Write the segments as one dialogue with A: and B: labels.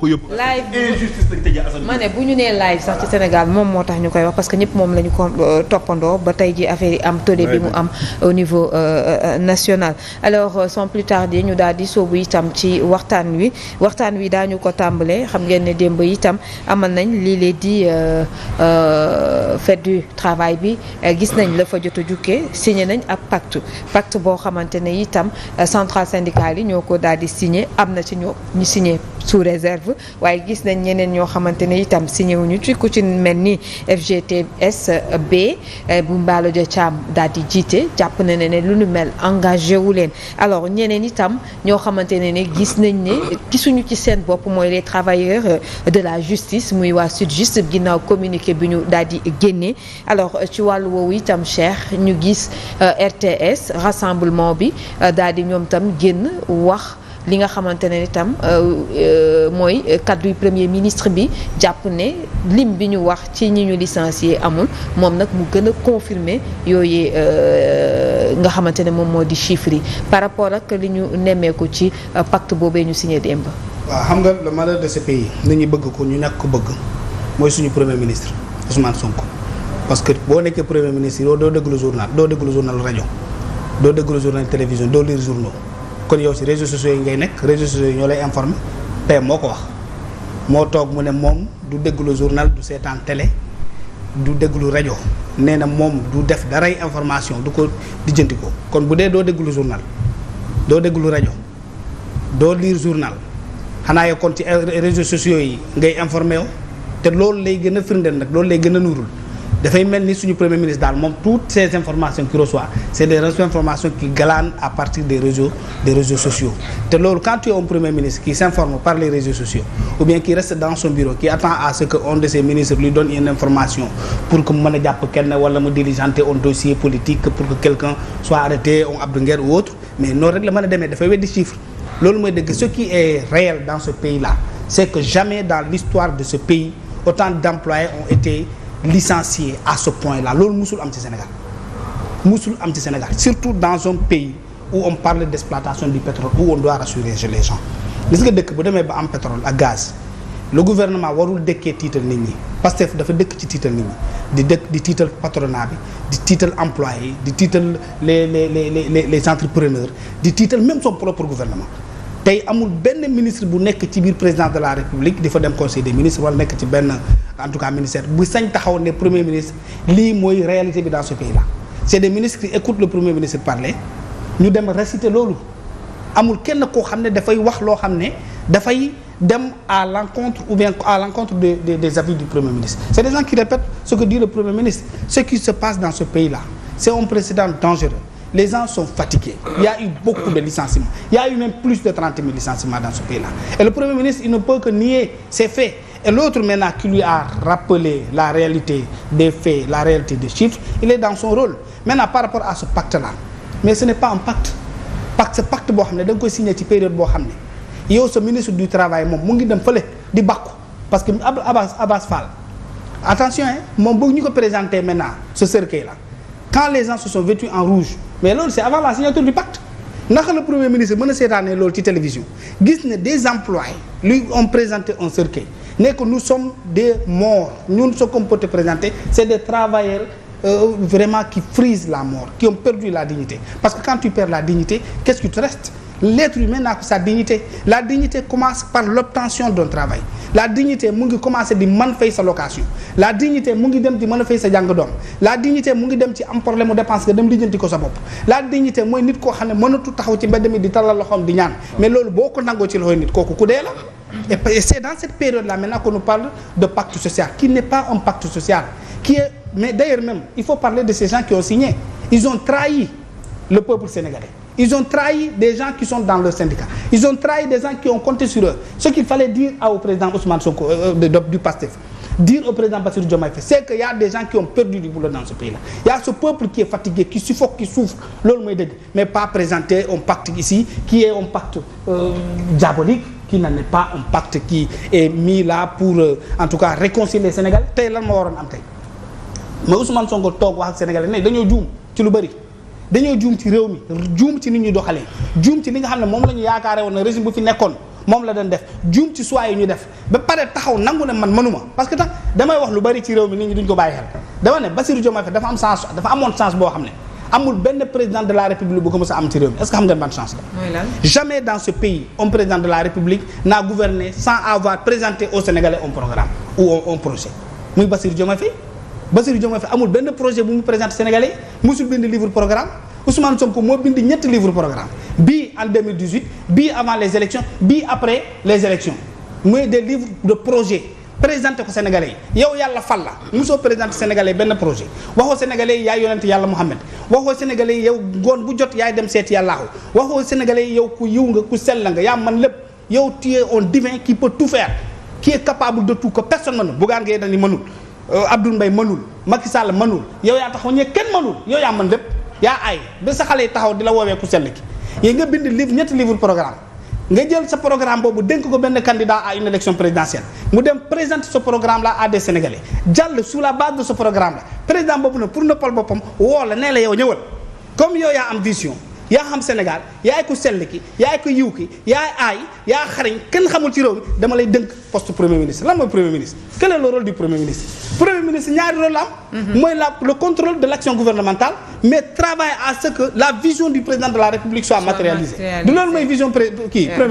A: live ma ne bu ñu nee live sax ci Sénégal moom moo tax ñu koy wax parce que ñëpp moom la ñu ko toppandoo ba tey ji affaire yi am tollé bi mu am au niveau national. Alors sans plus tarder ñu daal di soobu itam ci waxtaan wi daañu ko tàmbalee xam ngeen ne démb itam amal nañ lii lee di fête du travail bi gis nañ la fa jot a jukkee signé nañ ab pacte boo xamante ne itam centrale syndicale yi ñoo ko daal di signé am na ci ñu signé sous réserve waaye gis nañ ñeneen ñoo xamante ne itam signé wuñu ci ku ci mel ni FGTSB bu Mballo Dia Thiam daal di jiite jàpp na ne lu nu mel engagé wu leen. alors ñeneen itam ñoo xamante ne gis nañ ne gisuñu ci seen bopp mooy les travailleurs de la justice muy waa SYTJUST ginnaaw communiqué bi ñu daal di génne. alors ci wàllu woowu itam Cheikh ñu gis RTS rassemblement bi daal di ñoom tam génn wax. li nga xamante ne itam mooy kaddu premier ministre bi jàpp ne lim bi ñu wax ci ñi ñu licencié amul moom nag mu gën a confirmer yooyu nga xamante ne moom moo di chiffres yi par rapport ak li ñu nemmeeku ci pacte boobee ñu signé démb.
B: waaw xam nga le malheur de ce pays nit ñi bëgg ko ñu nekk ko bëgg mooy suñu premier ministre Ousmane Sonko parce que boo nekkee premier ministre yow doo déglu journal rajo doo déglu journal télévision doo lire journaux. kon yow si réseaux sociaux yi ngay nekk réseaux sociaux yi ñoo lay informer tey moo ko wax moo toog mu ne moom du déglu journal du seetaan télé du déglu rajo nee na moom du def daray information du ko lijjanti ko kon bu dee doo déglu journal doo déglu rajo doo lire journal xanaa yow kon ci réseaux sociaux yi ngay informé yow te loolu lay gën a firndeel nag loolu lay gën a nuurul dafay mel ni suñu premier ministre daal moom toutes ces informations qu'il reçoit c'est des informations qui glanent à partir des réseaux sociaux te loolu quand tu es un premier ministre qui s'informe par les réseaux sociaux ou bien qui reste dans son bureau qui attend à ce que un de ses ministres lui donne une information pour que mu mën a jàpp kenn wala mu diligenter un dossier politique pour que quelqu'un soit arrêté un Abdou Nguer ou autre mais noonu rek la mën a demee dafay weddi chiffre loolu mooy dëgg ce qui est réel dans ce pays là c'est que jamais dans l'histoire de ce pays autant d'employés ont été licenciés à ce point-là loolu musul am ci Sénégal surtout dans un pays où on parle d'exploitation du pétrole où on doit rassurer les gens gis nga dëkk bu demee ba am pétrole ak gaz le gouvernement warul dëkkee tiital nit ñi Pastef dafa dëkk ci tiital nit ñi di tiital patronat bi di tiital employés yi di tiital les entrepreneurs di tiital même son propre gouvernement tey amul benn ministre bu nekk ci biir président de la république di fa dem conseil des ministres wala nekk ci benn en tout cas ministère bu sañ taxaw ne premier ministre lii mooy réalité bi dans ce pays là c'est des ministres qui écoutent le premier ministre parler ñu dem réciter loolu amul kenn koo xam ne dafay wax loo xam ne dafay dem à l'encontre ou bien à l'encontre des avis du premier ministre c'est des gens qui répètent ce que dit le premier ministre ce qui se passe dans ce pays là c'est un précédent dangereux. Les gens sont fatigués. Il y a eu beaucoup de licenciements. Il y a eu même plus de 30 000 licenciements dans ce pays-là. Et le Premier ministre, il ne peut que nier ces faits. Et l'autre maintenant qui lui a rappelé la réalité des faits, la réalité des chiffres, il est dans son rôle. Maintenant par rapport à ce pacte-là, mais ce n'est pas un pacte. Ce pacte boo xam ne da nga koy signé ci période boo xam ne yow sa ministre du travail moom mu ngi dem fële di bàkku parce que Abbas Fall attention moom bëgg ñu ko présenter maintenant ce cercueil-là quand les gens se sont vêtus en rouge mais loolu c'est avant la signature du pacte naka le premier ministre mën a seetaanee loolu ci télévision gis ne des employés lui ont présenté un cercueil ne que nous sommes des morts ñun ce qu'on peut te présenter c'est des travailleurs vraiment qui frisent la mort qui ont perdu la dignité parce que quand tu perds la dignité qu'est-ce qui te reste l'être humain n'a que sa dignité la dignité commence par l'obtention d'un travail la dignité mu ngi commencer di mën fay sa location la dignité mu ngi dem di mën a fay sa jàng doom la dignité mu ngi dem ci am problème mu dépense nga dem lijjanti ko sa bopp la dignité mooy nit koo xam ne mënatu taxaw ci mbedd mi di talal loxoom di ñaan mais loolu boo ko nangoo ci loxoy nit kooku ku dee la et c'est dans cette période là maintenant qu'on nous parle de pacte social qui n'est pas un pacte social qui est mais d'ailleurs même il faut parler de ces gens qui ont signé ils ont trahi le peuple sénégalais. Ils ont trahi des gens qui sont dans leur syndicat. Ils ont trahi des gens qui ont compté sur eux. Ce qu'il fallait dire au président Ousmane Sonko du PASTEF, dire au président Bassirou Diomaye Faye, c'est qu'il y a des gens qui ont perdu du boulot dans ce pays-là. Il y a ce peuple qui est fatigué, qui suffoque, qui souffre, mais pas présenter un pacte ici qui est un pacte diabolique, qui n'en est pas un pacte qui est mis là pour, en tout cas, réconcilier les Sénégalais. Tey lan moo waroon am tey mais Ousmane Sonko toog wax ak Sénégalais ne dañoo juum ci lu bari. dañoo juum ci réew mi juum ci nit ñi doxalee juum ci li nga xam ne moom la ñu yaakaare woon na régime bu fi nekkoon moom la doon def juum ci choix yi ñu def ba pare taxaw nangu ne man mënuma parce que tax damay wax lu bari ci réew mi nit ñi duñ ko bàyyi xel dama ne Bassirou Diomaye Faye dafa amoon chance boo xam ne amul benn président de la république bu ko mës a am ci réew mi est-ce que xam ngeen ban chance la. jamais dans ce pays un président de la république n'a gouverné sans avoir présenté aux Sénégalais un programme ou un projet muy Bassirou Diomaye Faye. Bassirou Diomaye Faye amul benn projet bu mu présenté Sénégalais musul bind livre programme Ousmane Sonko moo bind ñetti livre programme bii en 2018 bii avant les élections bii après les élections muy des livres de projet présenté ko Sénégalais yi yow yàlla fal la mosoo présenté Sénégalais benn projet waxoo Sénégalais yi yaay yonent yàlla Muhammad waxoo Sénégalais yi yow ngoon bu jot yaay dem seeti yàllaahu waxoo Sénégalais yi yow ku yiw nga ku sell nga yaa man lépp yow tu es un divin qui peut tout faire qui est capable de tout que personne mënul Bougane Gueye Dany mënul Abdoul Mbaye mënul Macky Sall mënul yow yaa taxaw ñe kenn mënul yow yaa mën lépp yaa ay ba sa xale yi taxaw di la woowee ku sell ki yéen nga bind livre ñetti livre programme nga jël sa programme boobu dénk ko benn candidat à une élection présidentielle mu dem présenter ce programme là à des Sénégalais jàll sous la base de ce programme là président boobu nag pour nëppal boppam woo la nee la yow ñëwal comme yow yaa am vision yaa xam Sénégal yaay ko sell ki yaay ko yiw ki yaay aay yaa xarañ kenn xamul ci réew mi dama lay dënk poste premier ministre lan mooy premier ministre quel est le rôle du premier ministre premier ministre ñaari rôle la am mooy le contrôle de l'action gouvernementale mais travailler à ce que la vision du président de la République soit matérialisée du loolu mooy vision premier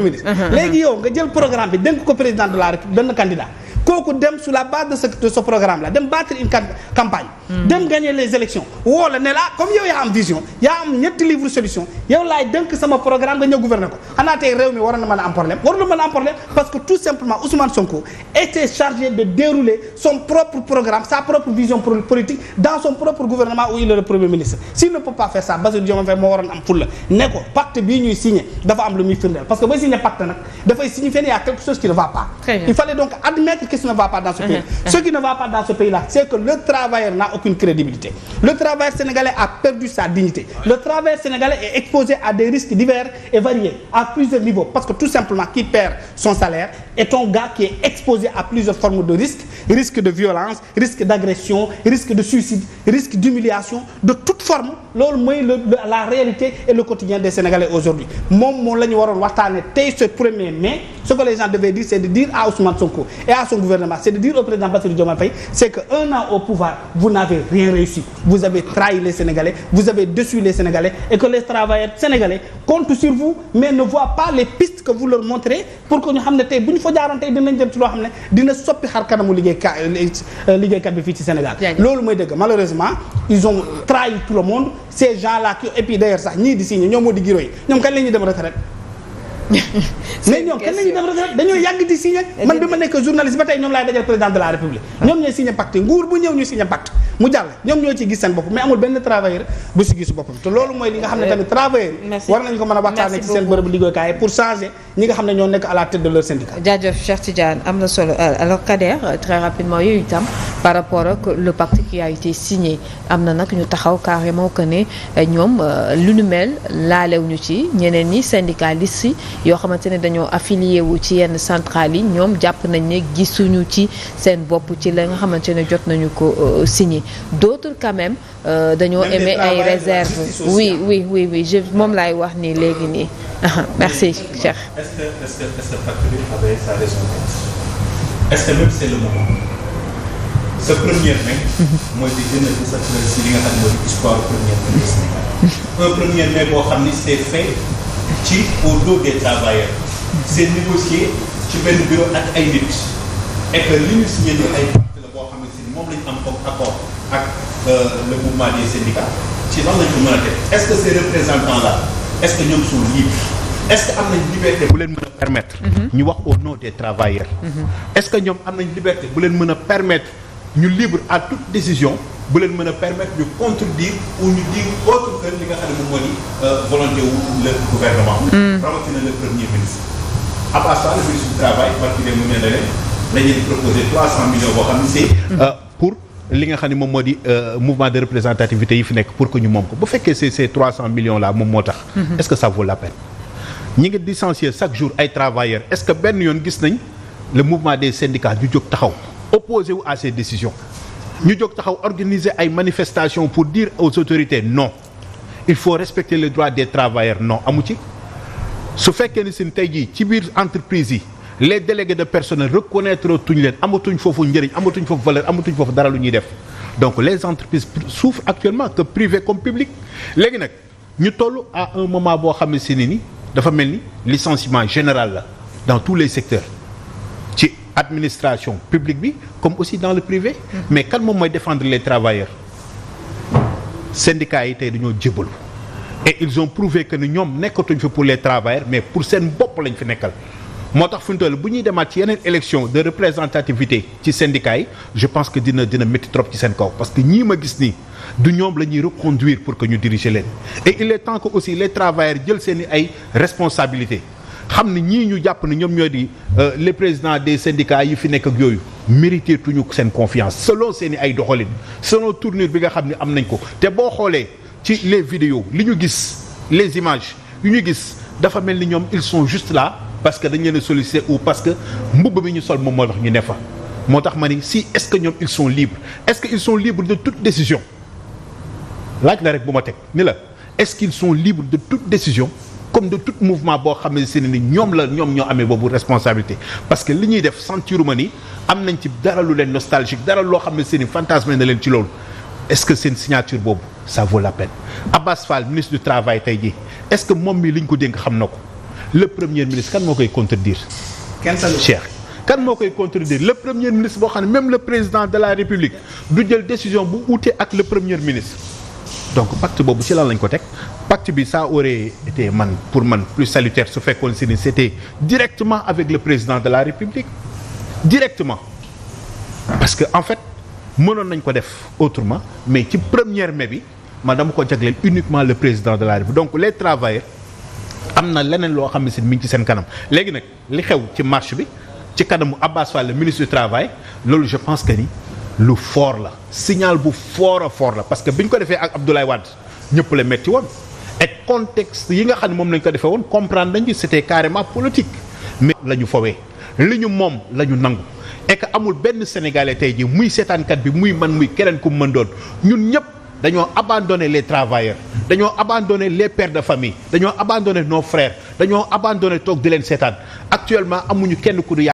B: ministre léegi yow nga jël programme bi dénk ko président de la République benn candidat kooku dem sur la base de ce programme là dem battre une campagne dem gagner les élections woo la ne la comme yow yaa am vision yaa am ñetti livre solution yow laay dënk sama programme nga ñëw gouverner ko xanaa tey réew mi war na mën a am problème war na mën a am problème parce que tout simplement Ousmane Sonko était chargé de dérouler son propre programme sa propre vision politique dans son propre gouvernement où il est le premier ministre s'il ne peut pas faire ça Bassirou Diomaye Faye moo waroon am fulla ne ko pacte bii ñuy signé dafa am lu muy firndeel parce que booy signé pacte nag dafay signifier ne y a quelque chose qui ne va pas il fallait donc admettre ce qui ne va pas dans ce pays. Ce qui ne va pas dans ce pays-là, c'est que le travailleur n'a aucune crédibilité. Le travailleur sénégalais a perdu sa dignité. Le travailleur sénégalais est exposé à des risques divers et variés, à plusieurs niveaux. Parce que tout simplement, qui perd son salaire est un gars qui est exposé à plusieurs formes de risques. Risque de violence, risque d'agression, risque de suicide, risque d'humiliation, de toute forme. Loolu mooy la réalité et le quotidien des Sénégalais aujourd'hui. Moom la ñu waroon waxtaane tey ce 1er mai, ce que les gens devaient dire, c'est de dire à Ousmane Sonko et à son gouvernement, c'est de dire au président Bassirou Diomaye Faye, c'est que 1 an au pouvoir, vous n'avez rien réussi. Vous avez trahi les Sénégalais, vous avez déçu les Sénégalais et que les travailleurs sénégalais comptent sur vous, mais ne voient pas les pistes que vous leur montrez pour que ñu xam ne tey bu ñu fa jaaroon tey dinañ dem ci loo xam ne dina soppi xar kanamu liggéeykat bi fii ci Sénégal. Loolu mooy dëgg malheureusement ils ont trahi tout le monde. Ces gens-là qui et puis d'ailleurs sax ñii di signé ñoom moo di giro yi ñoom kañ la ñuy dem retraite mais ñoom kañ la ñuy dem retraite dañoo yàgg di signé man bi ma nekk journaliste ba tey ñoom laay dajal président de la République ñoom ñooy signé pacte nguur bu ñëw ñu signé pacte mu jàll ñoom ñoo ci gis seen bopp mais amul benn travailleur bu si gis boppam te loolu mooy li nga xam ne tamit travailleur war nañu ko mën a waxtaanee ci seen bërëbu liggéeykaay pour changer ñi nga xam ne ñoo nekk à la tête de leur syndicat.
A: jaajëf Cheikh Tidiane am na solo alors Kader très rapidement yooyu itam par rapport ak le pacte qui a été signé am na nag ñu taxaw carrément que ne ñoom lu nu mel laalewuñu ci ñeneen ñi syndicalistes yi yoo xamante ne dañoo affilié wu ci yenn centrales yi ñoom jàpp nañ ne gisuñu ci seen bopp ci la nga xamante ne jot nañu ko signé d'autres quand même dañoo émet ay réserves oui je moom laay wax nii léegi nii merci Cheikh.
C: Est-ce que pacte bi avait sa raison d'être? Est-ce que même c'est le moment ce 1er mai mooy di gën a desattre si li nga xam ne mooy histoire 1er mai du Sénégal un 1er mai boo xam ni c'est fait ci au dos des travailleurs c'est négocié ci benn bureau ak ay nit et que li ñu signé ni ay pacte la boo xamante ni moom lañu am comme accord ak le mouvement des syndicats ci lan lañ ko mën a def est-ce que ces représentants là est-ce que ñoom sont libres est-ce que am nañ liberté bu leen mën a permettre ñu wax au nom des travailleurs est-ce que ñoom am nañ liberté bu leen mën a permettre ñu libre à toute décision bu leen mën a permettre ñu contredire ou ñu dire autre que li nga xam ne moom moo di volonté wu le gouvernement rawatina le premier ministre à part ça le ministre du travail parce que mu ne leen la ñuy proposer 300 millions boo xam ne c'est pour li nga xam ne moom moo di mouvement de représentativité yi fi nekk pour que ñu moom ko bu fekkee ces 300 millions là moom moo tax est-ce que ça vaut la peine ñi ngi licencier chaque jour ay travailleurs est-ce que benn yoon gis nañ le mouvement des syndicats ñu jóg taxaw opposé wu à ces décisions ñu jóg taxaw organiser ay manifestations pour dire aux autorités non il faut respecter les droits des travailleurs non amu ci
D: su fekkee ni sin tey jii ci biir entreprise yi les délégués de personnel reconnaître tuñ leen amatuñ foofu njëriñ amatuñ foofu valeur amatuñ foofu dara lu ñuy def donc les entreprises souffrent actuellement que privé comme public léegi nag ñu toll à un moment boo xam ne si ni dafa mel ni licenciement général la dans tous les secteurs ci administration publique bi comme aussi dans le privé mais kan moom mooy défendre les travailleurs syndicats yi tey dañoo jébbalu et ils ont prouvé que ni ñoom nekkatuñ fi pour les travailleurs mais pour seen bopp lañ fi nekkal moo tax fu ñu toll bu ñuy demaat ci yeneen élection de représentativité ci syndicats yi je pense que dina métti trop ci seen kaw parce que ñii ma gis nii du ñoom la ñuy reconduire pour que ñu diriger leen et il est temps que aussi les travailleurs jël seen i ay responsabilités xam ne ñii ñu jàpp ne ñoom ñoo di les présidents des syndicats yi fi nekk ak yooyu mérité tuñu seen confiance selon seen i ay doxalin selon tournure bi nga xam ne am nañ ko te boo xoolee ci les vidéos li ñu gis les images yu ñu gis dafa mel ni ñoom ils sont juste là parce que dañ leen a solliciter ou parce que mbubb bi ñu sol moom moo tax ñu ne fa moo tax ma ni si est-ce que ñoom ils sont libres est-ce que ils sont libres de toute décision laaj la rek bu ma teg ni la est-ce qu'ils sont libres de toute décision comme de tout mouvement boo xam ne si ne ni ñoom ñoo amee boobu responsabilité parce que li ñuy def sentiruma ni am nañ ci dara lu leen nostalgique dara loo xam ne si ni fantasme na leen ci loolu est-ce que seen signature boobu ça vaut la peine Abbas Fall ministre du travail tey jii est-ce que moom mi li ñu ko dénk xam na ko le premier ministre kan moo koy contredire Cheikh kan moo koy contredire le premier ministre boo xam ne même le président de la République du jël décision bu uute ak le premier ministre donc pacte boobu ci lan lañ ko teg pacte bi ça aurait été pour man plus salutaire su fekkoon si ni c'était directement avec le président de la République directement parce que en fait mënoon nañ ko def autrement mais ci 1er mai bi man dama ko jagleel uniquement le président de la République donc les travailleurs am na leneen loo xam ne si mi ngi ci seen kanam léegi nag li xew ci marche bi ci kanamu Abbas Fall le ministre du travail loolu je pense que ni lu fort la signal bu fort la parce que bi ñu ko defee ak Abdoulaye Wade ñëpp la metti woon et contexte yi nga xam ne moom lañ ko defee woon comprendre nañu c'était carrément politique mais la ñu fowee li ñu moom la ñu nangu et que amul benn sénégalais tey jii muy seetaankat bi muy man muy keneen ku mën doon ñun ñëpp dañoo abandonner les travailleurs dañoo abandonner les pères de famille dañoo abandonner nos frères dañoo abandonner toog di leen seetaan actuellement amuñu kenn ku du